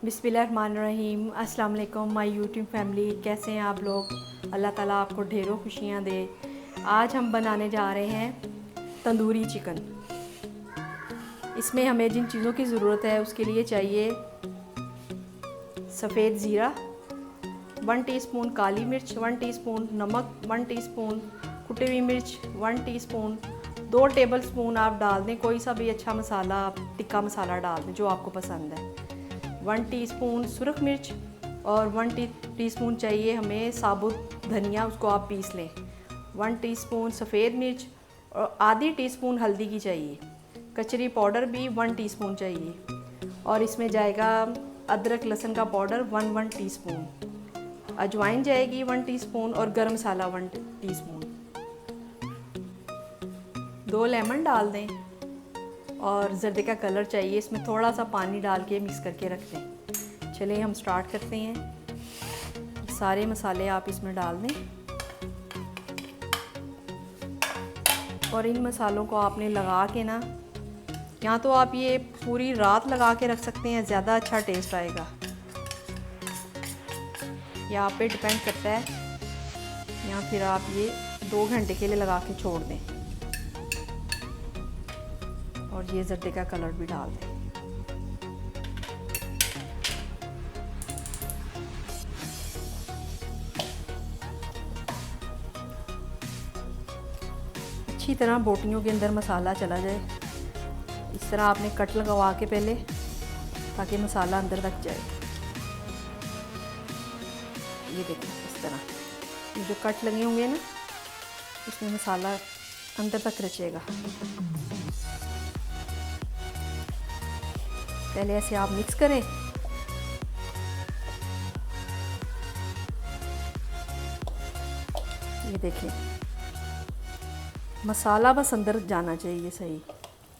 बिस्मिल्लाहिर्रहमानिर्रहीम। अस्सलाम वालेकुम माय यूट्यूब फैमिली, कैसे हैं आप लोग। अल्लाह ताला आपको ढेरों खुशियाँ दे। आज हम बनाने जा रहे हैं तंदूरी चिकन। इसमें हमें जिन चीज़ों की ज़रूरत है उसके लिए चाहिए सफ़ेद ज़ीरा, 1 टीस्पून काली मिर्च, 1 टीस्पून नमक, 1 टीस्पून कुटी हुई मिर्च, 1 टीस्पून, 2 टेबलस्पून आप डाल दें कोई सा भी अच्छा मसाला, टिक्का मसाला डाल दें जो आपको पसंद है। 1 टीस्पून सुरख मिर्च और 1 टीस्पून चाहिए हमें साबुत धनिया, उसको आप पीस लें। 1 टीस्पून सफ़ेद मिर्च और आधी टीस्पून हल्दी की चाहिए। कचरी पाउडर भी 1 टीस्पून चाहिए। और इसमें जाएगा अदरक लहसुन का पाउडर 1 टीस्पून, अजवाइन जाएगी 1 टीस्पून और गरम मसाला 1 टीस्पून। 2 लेमन डाल दें और जर्दे का कलर चाहिए। इसमें थोड़ा सा पानी डाल के मिक्स करके रख दें। चलिए हम स्टार्ट करते हैं। सारे मसाले आप इसमें डाल दें और इन मसालों को आपने लगा के ना, या तो आप ये पूरी रात लगा के रख सकते हैं, ज़्यादा अच्छा टेस्ट आएगा। यह आप पे डिपेंड करता है, या फिर आप ये 2 घंटे के लिए लगा के छोड़ दें। और ये जर्दे का कलर भी डाल दें। अच्छी तरह बोटियों के अंदर मसाला चला जाए। इस तरह आपने कट लगवा के पहले, ताकि मसाला अंदर तक जाए। ये देखो इस तरह ये जो कट लगे होंगे ना, इसमें मसाला अंदर तक रचेगा। पहले ऐसे आप मिक्स करें। ये देखें मसाला बस अंदर जाना चाहिए सही,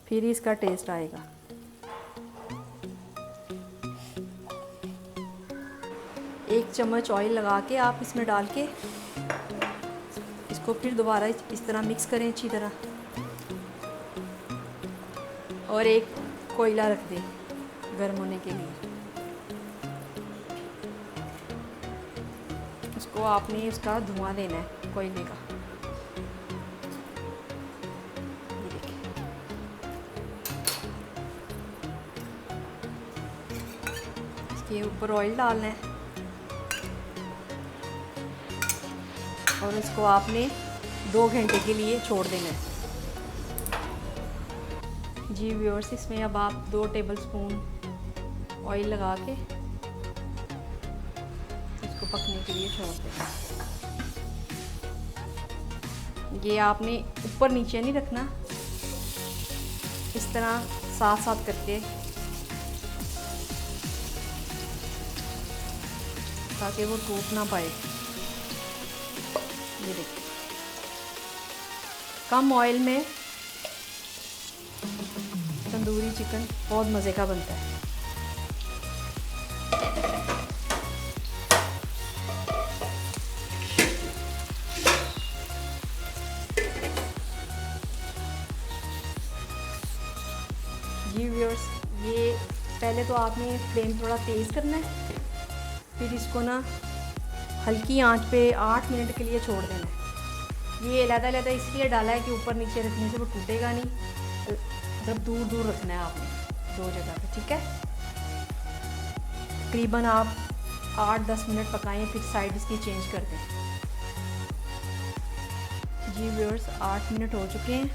फिर इसका टेस्ट आएगा। एक चम्मच ऑयल लगा के आप इसमें डाल के इसको फिर दोबारा इस तरह मिक्स करें अच्छी तरह। और एक कोयला रख दें गर्म होने के लिए। उसको आपने उसका धुआं देना है कोयले का। ये देखिए इसके ऊपर ऑयल डालना है और इसको आपने 2 घंटे के लिए छोड़ देना है। जी व्यूअर्स, इसमें अब आप 2 टेबलस्पून ऑयल लगा के इसको पकने के लिए छोड़ दें। ये आपने ऊपर नीचे नहीं रखना, इस तरह साथ साथ करके, ताकि वो टूट ना पाए। ये देखिए कम ऑयल में तंदूरी चिकन बहुत मज़े का बनता है। जी व्यूअर्स, ये पहले तो आपने फ्लेम थोड़ा तेज़ करना है, फिर इसको ना हल्की आंच पे 8 मिनट के लिए छोड़ देना है। ये अलग-अलग इसलिए डाला है कि ऊपर नीचे रखने से वो टूटेगा नहीं। मतलब दूर दूर रखना है आपने 2 जगह पे, ठीक है। तकरीबन आप 8-10 मिनट पकाएं, फिर साइड इसकी चेंज कर दें। जी व्यूअर्स, 8 मिनट हो चुके हैं।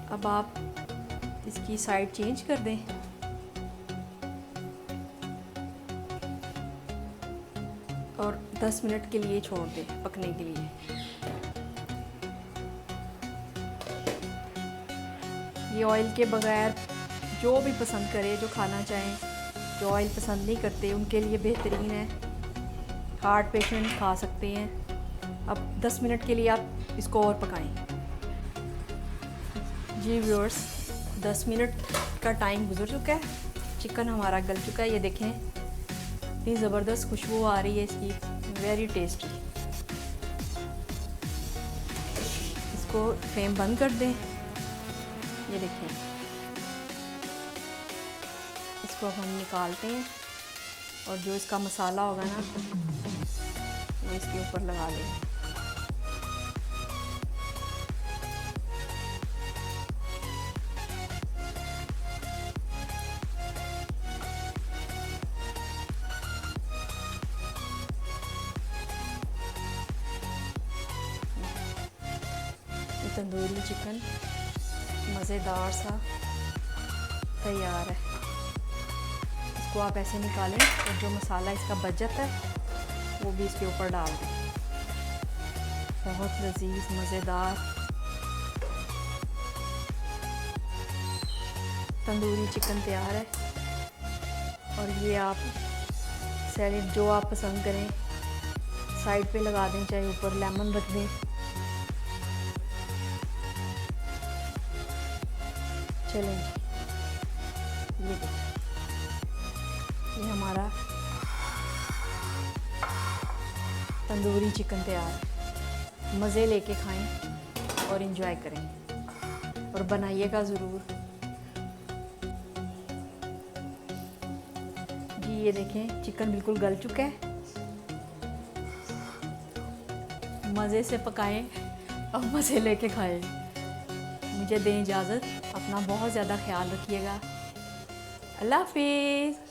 अब आप इसकी साइड चेंज कर दें और 10 मिनट के लिए छोड़ दें पकने के लिए। ये ऑयल के बगैर जो भी पसंद करे, जो खाना चाहें, जो ऑयल पसंद नहीं करते उनके लिए बेहतरीन है। हार्ट पेशेंट खा सकते हैं। अब 10 मिनट के लिए आप इसको और पकाएं। जी व्यूअर्स, 10 मिनट का टाइम गुजर चुका है। चिकन हमारा गल चुका है। ये देखें इतनी ज़बरदस्त खुशबू आ रही है इसकी, वेरी टेस्टी। इसको फ्लेम बंद कर दें। ये देखें इसको अब हम निकालते हैं और जो इसका मसाला होगा ना वो इसके ऊपर लगा देंगे। तंदूरी चिकन मज़ेदार सा तैयार है। इसको आप ऐसे निकालें और जो मसाला इसका बच जाता है वो भी इसके ऊपर डाल दें। बहुत लजीज मज़ेदार तंदूरी चिकन तैयार है। और ये आप सैलेड जो आप पसंद करें साइड पे लगा दें, चाहे ऊपर लेमन रख दें। चलें ये देखिए, ये हमारा तंदूरी चिकन तैयार है। मज़े लेके खाएं और इन्जॉय करें और बनाइएगा ज़रूर। जी ये देखें चिकन बिल्कुल गल चुका है। मज़े से पकाएं और मज़े लेके खाएं। मुझे दें इजाज़त, अपना बहुत ज़्यादा ख्याल रखिएगा। अल्लाह हाफिज़।